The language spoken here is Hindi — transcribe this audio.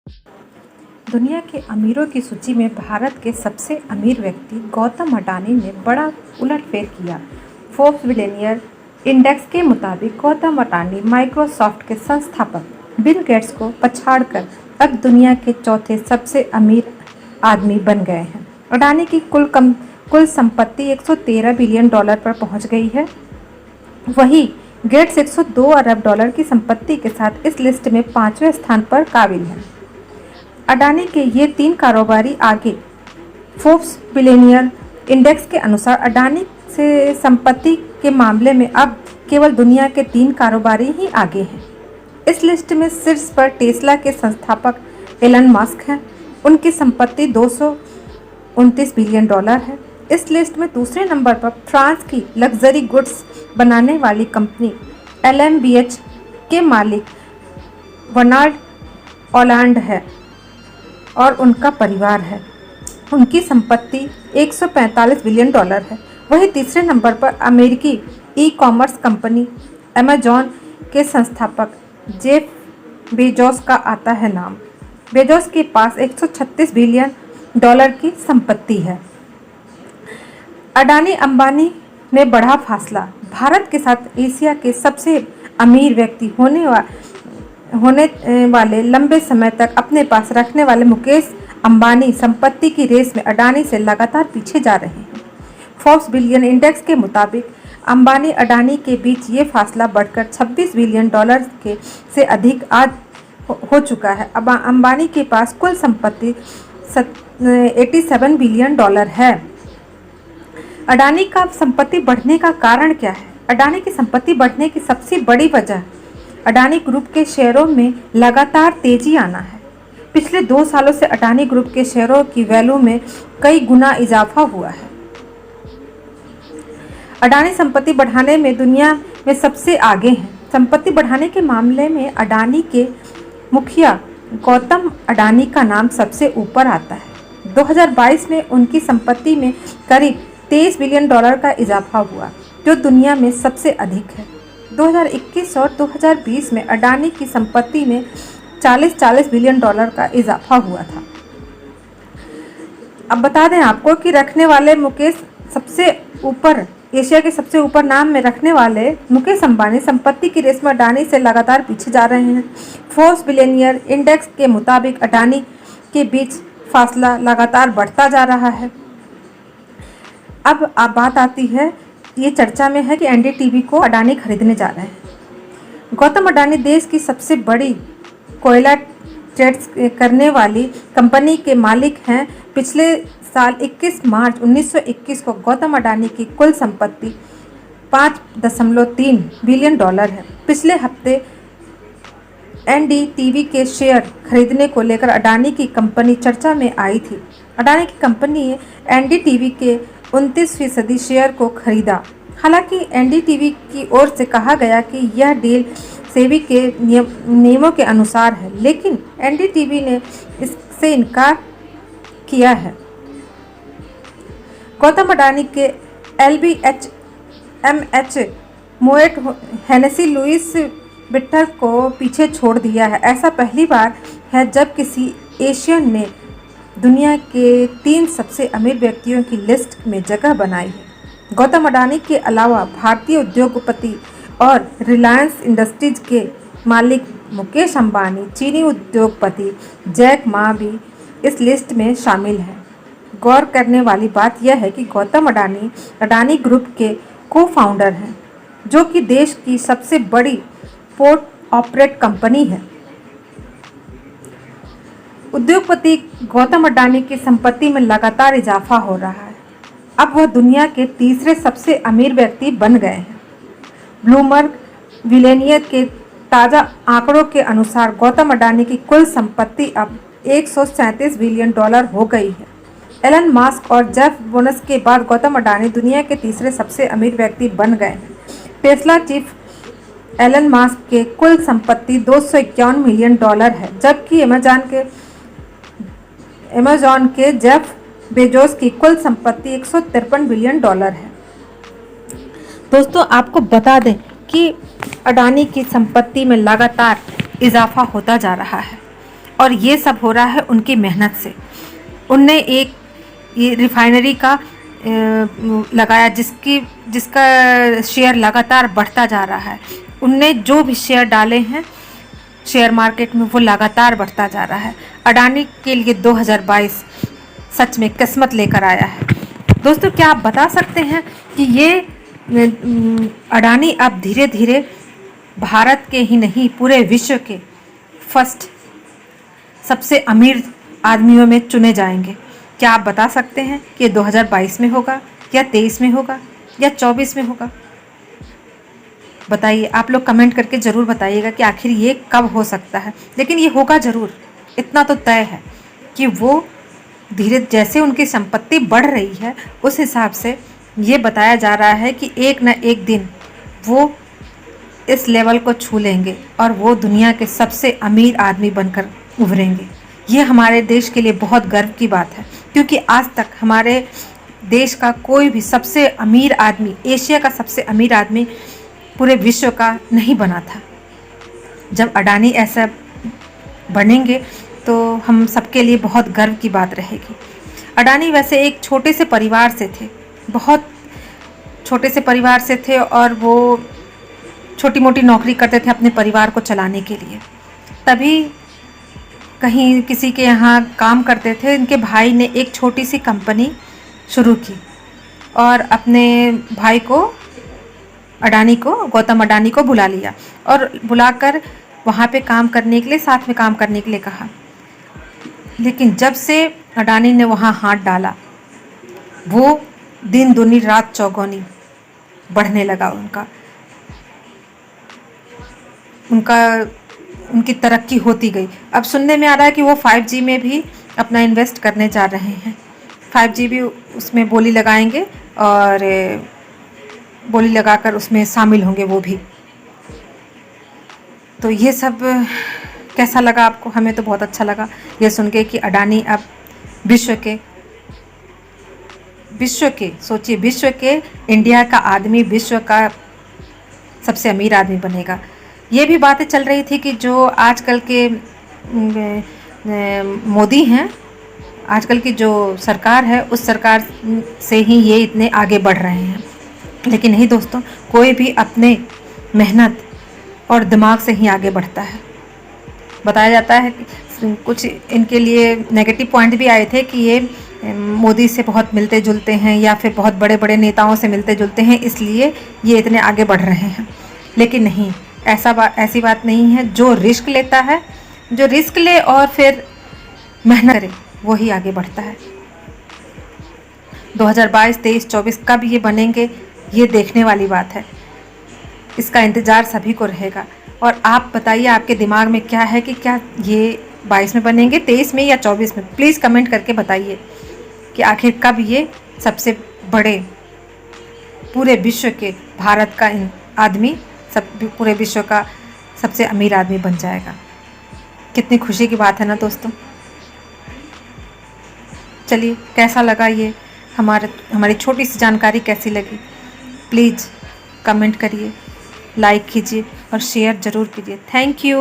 दुनिया के अमीरों की सूची में भारत के सबसे अमीर व्यक्ति गौतम अडानी ने बड़ा उलटफेर किया। फोर्ब्स बिलियनियर इंडेक्स के मुताबिक गौतम अडानी माइक्रोसॉफ्ट के संस्थापक बिल गेट्स को पछाड़कर अब दुनिया के चौथे सबसे अमीर आदमी बन गए हैं। अडानी की कुल संपत्ति $113 बिलियन पर पहुंच गई है। वहीं गेट्स $102 अरब की संपत्ति के साथ इस लिस्ट में 5वें स्थान पर काबिल हैं। अडानी के ये 3 कारोबारी आगे फोर्ब्स बिलियनियर इंडेक्स के अनुसार अडानी से संपत्ति के मामले में अब केवल दुनिया के 3 कारोबारी ही आगे हैं। इस लिस्ट में शीर्ष पर टेस्ला के संस्थापक एलन मस्क हैं। उनकी संपत्ति $229 बिलियन है। इस लिस्ट में दूसरे नंबर पर फ्रांस की लग्जरी गुड्स बनाने वाली कंपनी LVMH के मालिक वर्नाल्ड ओलांड है और उनका परिवार है। उनकी संपत्ति $145 बिलियन है। वहीं तीसरे नंबर पर अमेरिकी ई-कॉमर्स कंपनी अमेजॉन के संस्थापक जेफ बेजोस का आता है नाम। बेजोस के पास $136 बिलियन की संपत्ति है। अडानी अंबानी ने बढ़ा फासला। भारत के साथ एशिया के सबसे अमीर व्यक्ति होने वाले लंबे समय तक अपने पास रखने वाले मुकेश अंबानी संपत्ति की रेस में अडानी से लगातार पीछे जा रहे हैं। फोर्ब्स बिलियन इंडेक्स के मुताबिक अंबानी अडानी के बीच ये फासला बढ़कर $26 बिलियन से अधिक आज हो चुका है। अब अंबानी के पास कुल संपत्ति $87 बिलियन है। अडानी का संपत्ति बढ़ने का कारण क्या है? अडानी की संपत्ति बढ़ने की सबसे बड़ी वजह अडानी ग्रुप के शेयरों में लगातार तेजी आना है। पिछले 2 सालों से अडानी ग्रुप के शेयरों की वैल्यू में कई गुना इजाफा हुआ है। अडानी संपत्ति बढ़ाने में दुनिया में सबसे आगे हैं। संपत्ति बढ़ाने के मामले में अडानी के मुखिया गौतम अडानी का नाम सबसे ऊपर आता है। 2022 में उनकी संपत्ति में करीब $23 बिलियन का इजाफा हुआ, जो दुनिया में सबसे अधिक है। 2021 और 2020 में अडानी की संपत्ति में 40 बिलियन का इजाफा हुआ था। अब बता दें आपको कि रखने वाले मुकेश सबसे ऊपर एशिया के सबसे ऊपर नाम में रखने वाले मुकेश अंबानी संपत्ति की रेस में अडानी से लगातार पीछे जा रहे हैं। फोर्ब्स बिलियनियर इंडेक्स के मुताबिक अडानी के बीच फासला लगातार बढ़ता जा रहा है। अब बात आती है, ये चर्चा में है कि NDTV को अडानी खरीदने जा रहे हैं। गौतम अडानी देश की सबसे बड़ी कोयला ट्रेड्स करने वाली कंपनी के मालिक हैं। पिछले साल 21 मार्च 1921 को गौतम अडानी की कुल संपत्ति $5.3 बिलियन है। पिछले हफ्ते NDTV के शेयर खरीदने को लेकर अडानी की कंपनी चर्चा में आई थी। अडानी की कंपनी ने NDTV के 29% शेयर को खरीदा। हालांकि NDTV की ओर से कहा गया कि यह डील सेबी के नियमों के अनुसार है, लेकिन NDTV ने इससे इनकार किया है। गौतम अडानी के LVMH मोएट हेनेसी लुइस विट्टन को पीछे छोड़ दिया है। ऐसा पहली बार है जब किसी एशियन ने दुनिया के 3 सबसे अमीर व्यक्तियों की लिस्ट में जगह बनाई है। गौतम अडानी के अलावा भारतीय उद्योगपति और रिलायंस इंडस्ट्रीज के मालिक मुकेश अंबानी, चीनी उद्योगपति जैक मा भी इस लिस्ट में शामिल हैं। गौर करने वाली बात यह है कि गौतम अडानी ग्रुप के को-फाउंडर हैं, जो कि देश की सबसे बड़ी पोर्ट ऑपरेट कंपनी है। उद्योगपति गौतम अडानी की संपत्ति में लगातार इजाफा हो रहा है। अब वह दुनिया के तीसरे सबसे अमीर व्यक्ति बन गए हैं। ब्लूमबर्ग बिलियनियर के ताज़ा आंकड़ों के अनुसार गौतम अडानी की कुल संपत्ति अब $137 बिलियन हो गई है। एलन मस्क और जेफ बेजोस के बाद गौतम अडानी दुनिया के तीसरे सबसे अमीर व्यक्ति बन गए हैं। टेस्ला चीफ एलन मस्क के कुल संपत्ति $251 मिलियन है, जबकि अमेजॉन के जेफ बेजोस की कुल संपत्ति $153 बिलियन है। दोस्तों, आपको बता दें कि अडानी की संपत्ति में लगातार इजाफा होता जा रहा है और ये सब हो रहा है उनकी मेहनत से। उनने एक ये रिफाइनरी का लगाया जिसका शेयर लगातार बढ़ता जा रहा है। उनने जो भी शेयर डाले हैं शेयर मार्केट में वो लगातार बढ़ता जा रहा है। अडानी के लिए 2022 सच में किस्मत लेकर आया है। दोस्तों, क्या आप बता सकते हैं कि ये अडानी अब धीरे धीरे भारत के ही नहीं पूरे विश्व के फर्स्ट सबसे अमीर आदमियों में चुने जाएंगे? क्या आप बता सकते हैं कि ये 2022 में होगा या 23 में होगा या 24 में होगा? बताइए, आप लोग कमेंट करके ज़रूर बताइएगा कि आखिर ये कब हो सकता है। लेकिन ये होगा ज़रूर, इतना तो तय है कि वो धीरे जैसे उनकी संपत्ति बढ़ रही है उस हिसाब से ये बताया जा रहा है कि एक न एक दिन वो इस लेवल को छू लेंगे और वो दुनिया के सबसे अमीर आदमी बनकर उभरेंगे। ये हमारे देश के लिए बहुत गर्व की बात है, क्योंकि आज तक हमारे देश का कोई भी सबसे अमीर आदमी, एशिया का सबसे अमीर आदमी पूरे विश्व का नहीं बना था। जब अडानी ऐसा बनेंगे तो हम सबके लिए बहुत गर्व की बात रहेगी। अडानी वैसे एक छोटे से परिवार से थे, बहुत छोटे से परिवार से थे और वो छोटी मोटी नौकरी करते थे अपने परिवार को चलाने के लिए। तभी कहीं किसी के यहाँ काम करते थे, इनके भाई ने एक छोटी सी कंपनी शुरू की और अपने भाई को गौतम अडानी को बुला लिया और बुलाकर वहाँ पे काम करने के लिए, साथ में काम करने के लिए कहा। लेकिन जब से अडानी ने वहाँ हाथ डाला, वो दिन दूनी रात चौगुनी बढ़ने लगा उनकी तरक्की होती गई। अब सुनने में आ रहा है कि वो 5G में भी अपना इन्वेस्ट करने जा रहे हैं। 5G भी उसमें बोली लगाएंगे और बोली लगाकर उसमें शामिल होंगे वो भी। तो ये सब कैसा लगा आपको? हमें तो बहुत अच्छा लगा ये सुन के कि अडानी अब विश्व के सोचिए, विश्व के, इंडिया का आदमी विश्व का सबसे अमीर आदमी बनेगा। ये भी बातें चल रही थी कि जो आजकल के मोदी हैं, आजकल की जो सरकार है उस सरकार से ही ये इतने आगे बढ़ रहे हैं। लेकिन नहीं दोस्तों, कोई भी अपने मेहनत और दिमाग से ही आगे बढ़ता है। बताया जाता है कि कुछ इनके लिए नेगेटिव पॉइंट भी आए थे कि ये मोदी से बहुत मिलते जुलते हैं या फिर बहुत बड़े बड़े नेताओं से मिलते जुलते हैं, इसलिए ये इतने आगे बढ़ रहे हैं। लेकिन नहीं, ऐसी बात नहीं है। जो रिस्क लेता है, जो रिस्क ले और फिर मेहनत करे, वो ही आगे बढ़ता है। 2022, 23, 24 कब ये बनेंगे, ये देखने वाली बात है। इसका इंतज़ार सभी को रहेगा। और आप बताइए, आपके दिमाग में क्या है कि क्या ये 22 में बनेंगे, 23 में या 24 में? प्लीज़ कमेंट करके बताइए कि आखिर कब ये सबसे बड़े पूरे विश्व के, भारत का आदमी पूरे विश्व का सबसे अमीर आदमी बन जाएगा। कितनी खुशी की बात है ना दोस्तों। चलिए, कैसा लगा ये हमारी छोटी सी जानकारी कैसी लगी? प्लीज़ कमेंट करिए, लाइक कीजिए और शेयर ज़रूर कीजिए। Thank you.